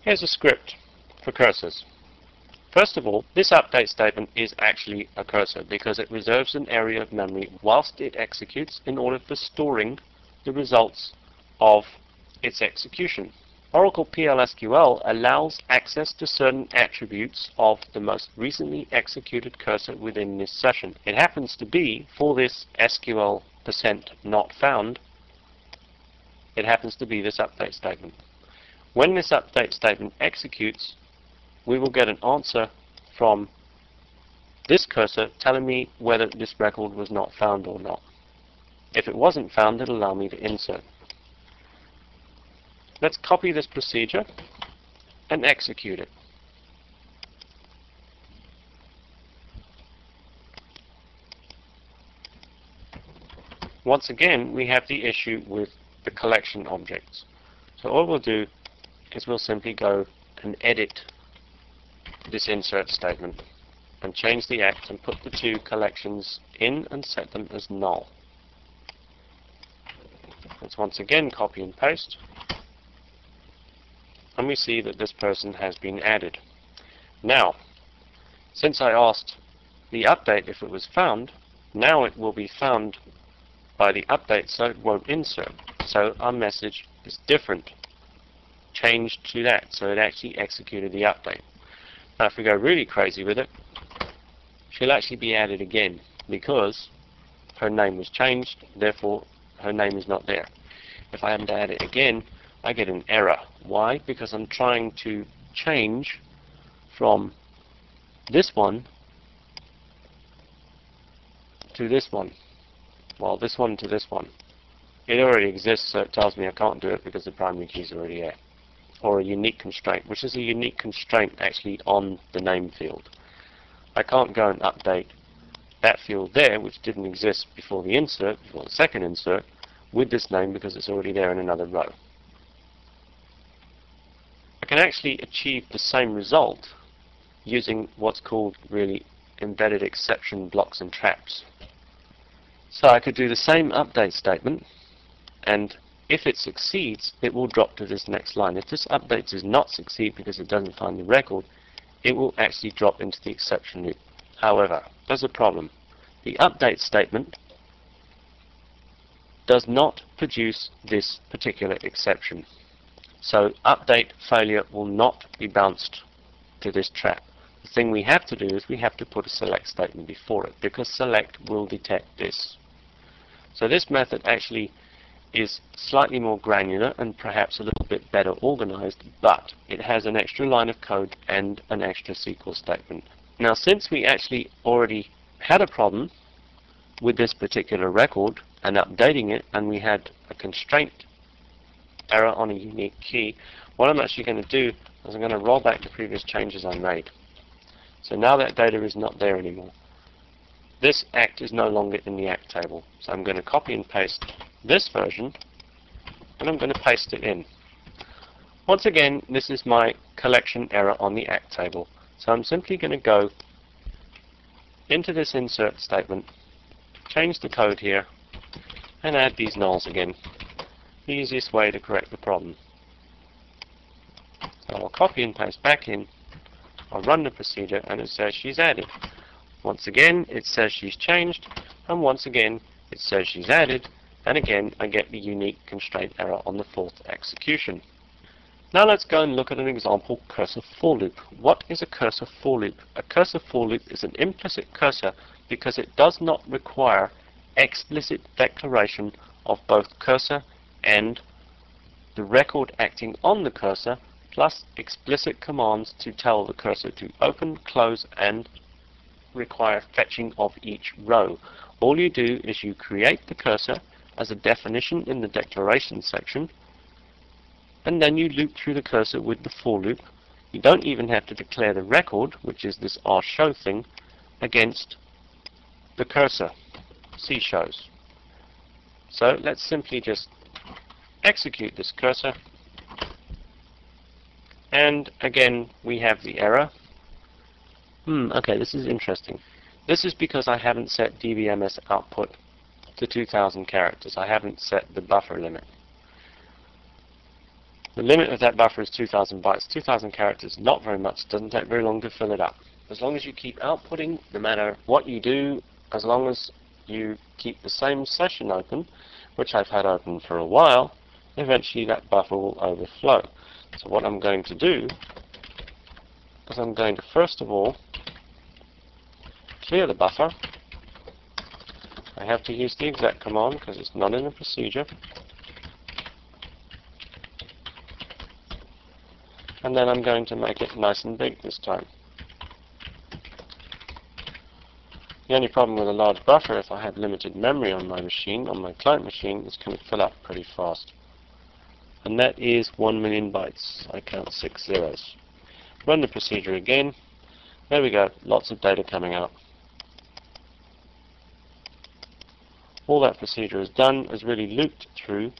Here's a script for cursors. First of all, this update statement is actually a cursor because it reserves an area of memory whilst it executes in order for storing the results of its execution. Oracle PLSQL allows access to certain attributes of the most recently executed cursor within this session. It happens to be, for this SQL %NotFound, it happens to be this update statement. When this update statement executes, we will get an answer from this cursor telling me whether this record was not found or not. If it wasn't found, it'll allow me to insert. Let's copy this procedure and execute it. Once again, we have the issue with the collection objects. So all we'll do is we'll simply go and edit this insert statement and change the act and put the two collections in and set them as null. Let's once again copy and paste, and we see that this person has been added. Now, since I asked the update if it was found, now it will be found by the update, so it won't insert. So our message is different, changed to that, so it actually executed the update. Now if we go really crazy with it, she'll actually be added again because her name was changed, therefore her name is not there. If I happen to add it again, I get an error. Why? Because I'm trying to change from this one to this one. Well, this one to this one. It already exists, so it tells me I can't do it because the primary key is already there. Or a unique constraint, which is a unique constraint actually on the name field. I can't go and update that field there, which didn't exist before the insert, before the second insert, with this name because it's already there in another row. I can actually achieve the same result using what's called really embedded exception blocks and traps. So I could do the same update statement, and if it succeeds, it will drop to this next line. If this update does not succeed because it doesn't find the record, it will actually drop into the exception loop. However, there's a problem. The update statement does not produce this particular exception. So update failure will not be bounced to this trap. The thing we have to do is we have to put a select statement before it, because select will detect this. So this method actually is slightly more granular and perhaps a little bit better organized, but it has an extra line of code and an extra SQL statement. Now, since we actually already had a problem with this particular record and updating it, and we had a constraint error on a unique key, what I'm actually going to do is I'm going to roll back the previous changes I made. So now that data is not there anymore. This act is no longer in the act table. So I'm going to copy and paste this version, and I'm going to paste it in. Once again, this is my collection error on the act table. So I'm simply going to go into this insert statement, change the code here, and add these nulls again. The easiest way to correct the problem. So I'll copy and paste back in, I'll run the procedure, and it says she's added. Once again, it says she's changed, and once again, it says she's added, and again, I get the unique constraint error on the fourth execution. Now let's go and look at an example cursor for loop. What is a cursor for loop? A cursor for loop is an implicit cursor because it does not require explicit declaration of both cursor and the record acting on the cursor, plus explicit commands to tell the cursor to open, close, and require fetching of each row. All you do is you create the cursor as a definition in the declaration section, and then you loop through the cursor with the for loop. You don't even have to declare the record, which is this rshow thing, against the cursor, cshows. So let's simply just execute this cursor, and again we have the error. Okay, this is interesting. This is because I haven't set dbms output to 2000 characters. I haven't set the buffer limit. The limit of that buffer is 2000 bytes. 2000 characters, not very much, doesn't take very long to fill it up. As long as you keep outputting, no matter what you do, as long as you keep the same session open, which I've had open for a while, eventually that buffer will overflow. So what I'm going to do is I'm going to first of all clear the buffer. I have to use the exec command because it's not in a procedure. And then I'm going to make it nice and big this time. The only problem with a large buffer, if I have limited memory on my machine, on my client machine, is going to fill up pretty fast. And that is 1 million bytes. I count 6 zeros. Run the procedure again. There we go. Lots of data coming out. All that procedure has done is really looped through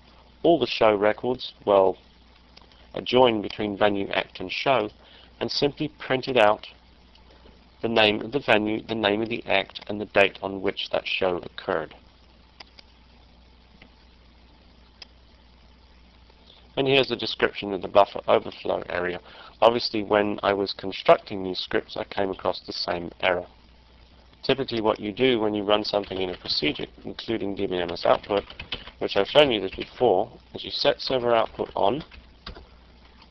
all the show records, well, a join between venue, act, and show, and simply printed out the name of the venue, the name of the act, and the date on which that show occurred. And here's a description of the buffer overflow area. Obviously, when I was constructing these scripts, I came across the same error. Typically what you do when you run something in a procedure, including dbms output, which I've shown you this before, is you set server output on,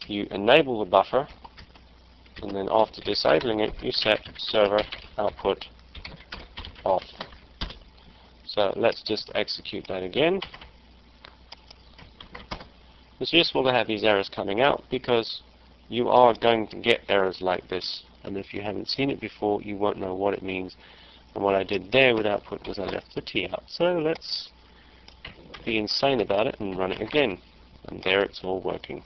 you enable the buffer, and then after disabling it, you set server output off. So let's just execute that again. It's useful to have these errors coming out because you are going to get errors like this, and if you haven't seen it before, you won't know what it means. And what I did there with output was I left the T out. So let's be insane about it and run it again. And there it's all working.